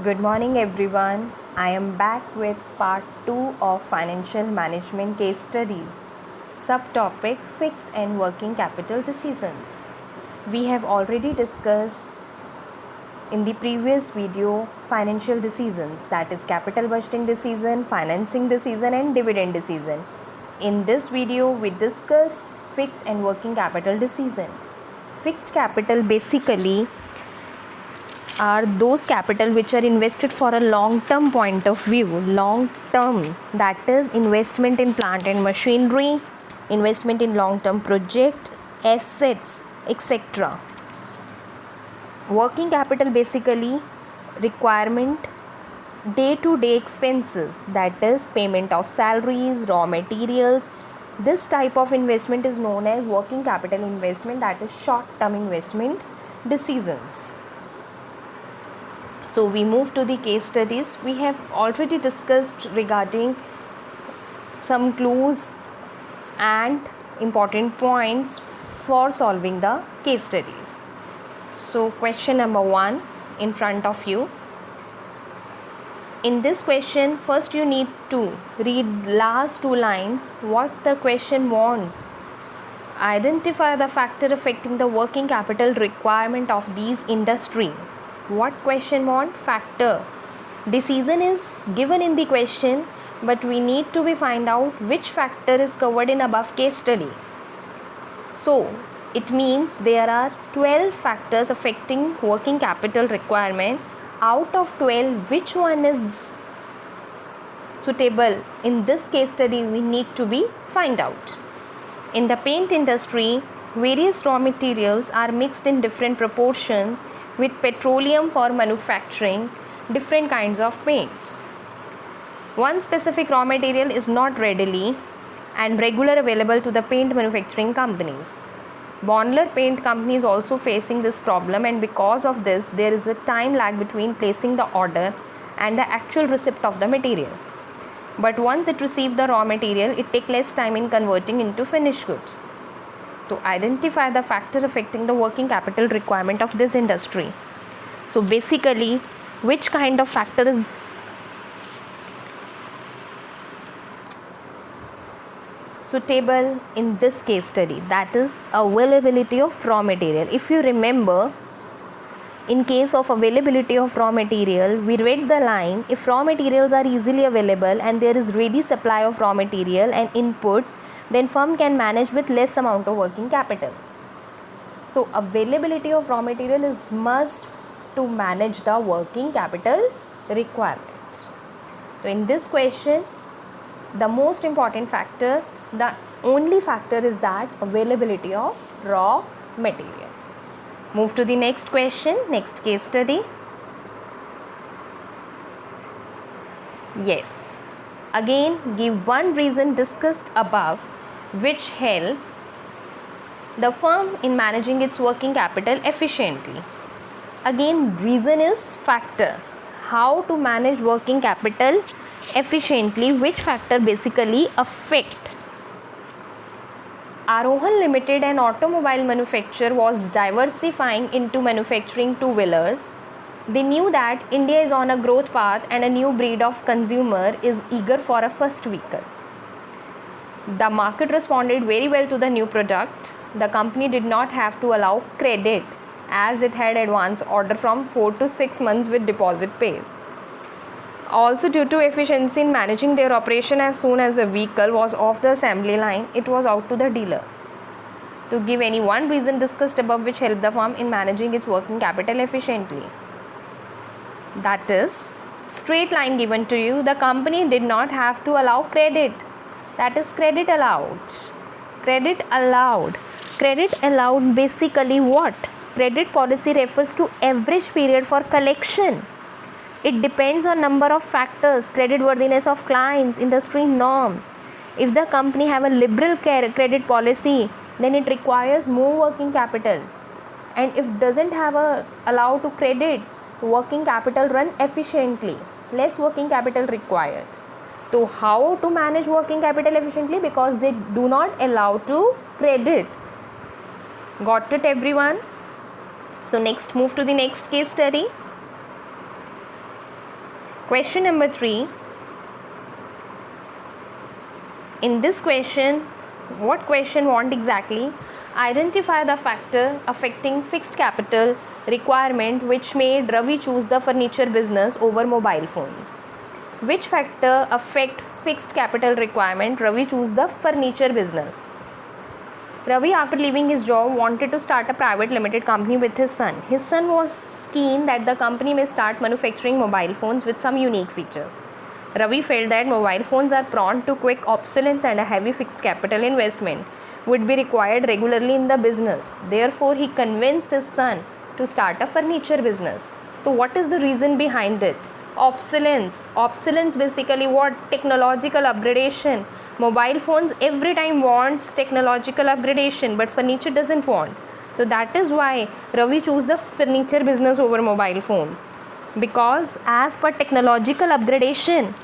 Good morning, everyone. I am back with part 2 of financial management case studies. Subtopic fixed and working capital decisions. We have already discussed in the previous video financial decisions, that is capital budgeting decision, financing decision and dividend decision. In this video we discuss fixed and working capital decision. Fixed capital basically are those capital which are invested for a long term point of view. Long term, that is investment in plant and machinery, investment in long term project, assets, etc. Working capital basically requirement day to day expenses, that is payment of salaries, raw materials. This type of investment is known as working capital investment, that is short term investment decisions. So we move to the case studies. We have already discussed regarding some clues and important points for solving the case studies. So question number 1 in front of you. In this question, first you need to read last 2 lines what the question wants. Identify the factor affecting the working capital requirement of these industry. What question want? Factor. Decision is given in the question, but we need to find out which factor is covered in above case study. So it means there are 12 factors affecting working capital requirement. Out of 12, which one is suitable in this case study we need to find out. In the paint industry, various raw materials are mixed in different proportions with petroleum for manufacturing different kinds of paints. One specific raw material is not readily and regular available to the paint manufacturing companies. Bondler Paint Company is also facing this problem, and because of this there is a time lag between placing the order and the actual receipt of the material. But once it receives the raw material, it takes less time in converting into finished goods. To identify the factor affecting the working capital requirement of this industry. So basically, which kind of factor is suitable in this case study? That is availability of raw material. If you remember, in case of availability of raw material, we read the line, if raw materials are easily available and there is ready supply of raw material and inputs, then firm can manage with less amount of working capital. So availability of raw material is must to manage the working capital requirement. So in this question, the most important factor, the only factor is that availability of raw material. Move to the next question, next case study. Yes. Again, give one reason discussed above which help the firm in managing its working capital efficiently. Again, reason is factor. How to manage working capital efficiently, which factor basically affect. Arohan Limited, an automobile manufacturer, was diversifying into manufacturing two-wheelers. They knew that India is on a growth path and a new breed of consumer is eager for a first vehicle. The market responded very well to the new product. The company did not have to allow credit as it had advance order from 4 to 6 months with deposit pays. Also, due to efficiency in managing their operation, as soon as a vehicle was off the assembly line, it was out to the dealer. To give any one reason discussed above which helped the firm in managing its working capital efficiently. That is, straight line given to you, the company did not have to allow credit. That is credit allowed. Credit allowed. Credit allowed basically what? Credit policy refers to average period for collection. It depends on number of factors, credit worthiness of clients, industry norms. If the company have a liberal credit policy, then it requires more working capital. And if doesn't have a allow to credit, working capital run efficiently, less working capital required. So how to manage working capital efficiently? Because they do not allow to credit. Got it, everyone? So next, move to the next case study. Question number 3. In this question, what question want exactly? Identify the factor affecting fixed capital requirement which made Ravi choose the furniture business over mobile phones. Which factor affect fixed capital requirement Ravi choose the furniture business? Ravi, after leaving his job, wanted to start a private limited company with his son. His son was keen that the company may start manufacturing mobile phones with some unique features. Ravi felt that mobile phones are prone to quick obsolescence and a heavy fixed capital investment would be required regularly in the business. Therefore, he convinced his son to start a furniture business. So, what is the reason behind it? Obsolescence. Obsolescence basically what? Technological upgradation. Mobile phones every time wants technological upgradation, but furniture doesn't want. So that is why Ravi chose the furniture business over mobile phones. Because as per technological upgradation,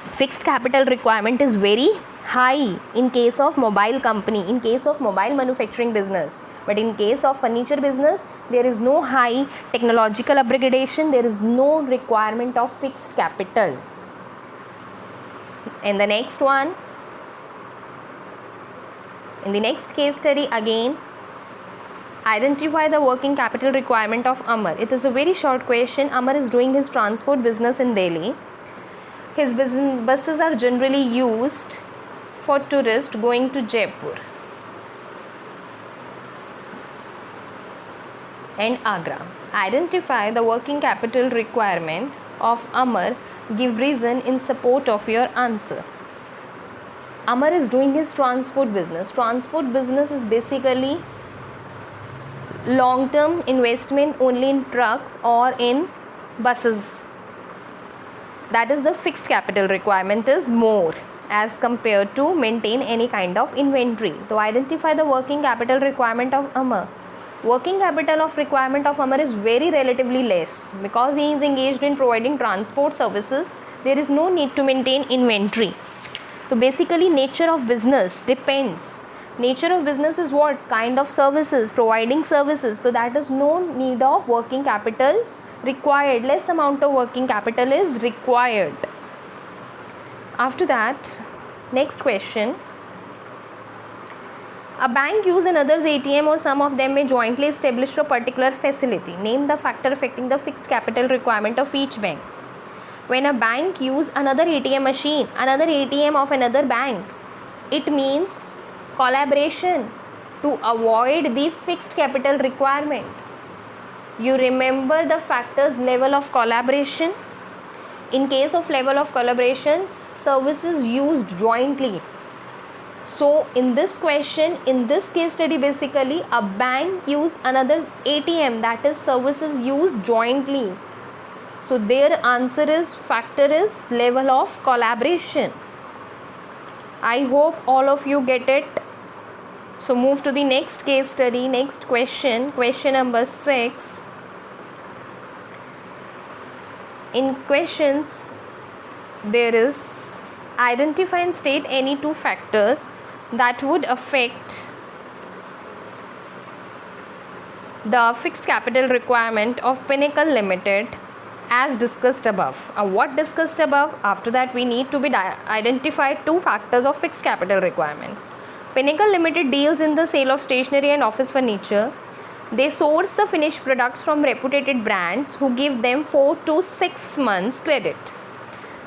fixed capital requirement is very high in case of mobile company, in case of mobile manufacturing business. But in case of furniture business, there is no high technological upgradation, there is no requirement of fixed capital. And the next one, in the next case study again, identify the working capital requirement of Amar. It is a very short question. Amar is doing his transport business in Delhi. His buses are generally used for tourists going to Jaipur and Agra. Identify the working capital requirement of Amar. Give reason in support of your answer. Amar is doing his transport business. Transport business is basically long-term investment only in trucks or in buses. That is the fixed capital requirement is more as compared to maintain any kind of inventory. So identify the working capital requirement of Amar. Working capital of requirement of Amar is very relatively less because he is engaged in providing transport services. There is no need to maintain inventory. So basically nature of business depends. Nature of business is what? Kind of services, providing services. So that is no need of working capital required. Less amount of working capital is required. After that, next question. A bank uses another's ATM or some of them may jointly establish a particular facility. Name the factor affecting the fixed capital requirement of each bank. When a bank uses another ATM machine, another ATM of another bank, it means collaboration to avoid the fixed capital requirement. You remember the factors level of collaboration. In case of level of collaboration, services used jointly. So in this question, in this case study, basically a bank use another ATM, that is services used jointly. So their answer is factor is level of collaboration. I hope all of you get it. So move to the next case study, next question, question number 6. In questions, there is identify and state any two factors that would affect the fixed capital requirement of Pinnacle Limited as discussed above. What discussed above? After that we need to be identify two factors of fixed capital requirement. Pinnacle Limited deals in the sale of stationery and office furniture. They source the finished products from reputed brands who give them 4 to 6 months credit.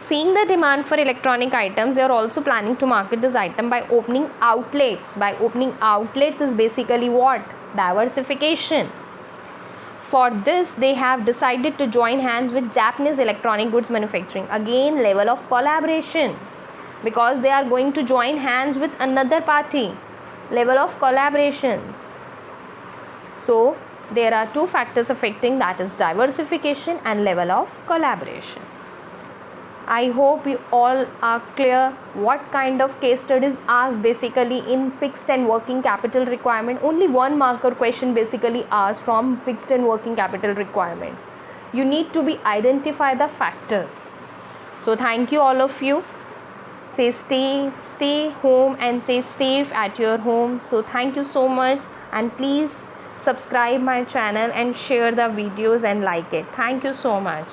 Seeing the demand for electronic items, they are also planning to market this item by opening outlets. By opening outlets is basically what? Diversification. For this, they have decided to join hands with Japanese electronic goods manufacturing. Again, level of collaboration. Because they are going to join hands with another party. Level of collaborations. So, there are two factors affecting, that is diversification and level of collaboration. I hope you all are clear what kind of case studies asked basically in fixed and working capital requirement. Only one marker question basically asked from fixed and working capital requirement. You need to be identify the factors. So thank you all of you. Say stay home and stay safe at your home. So thank you so much, and please subscribe my channel and share the videos and like it. Thank you so much.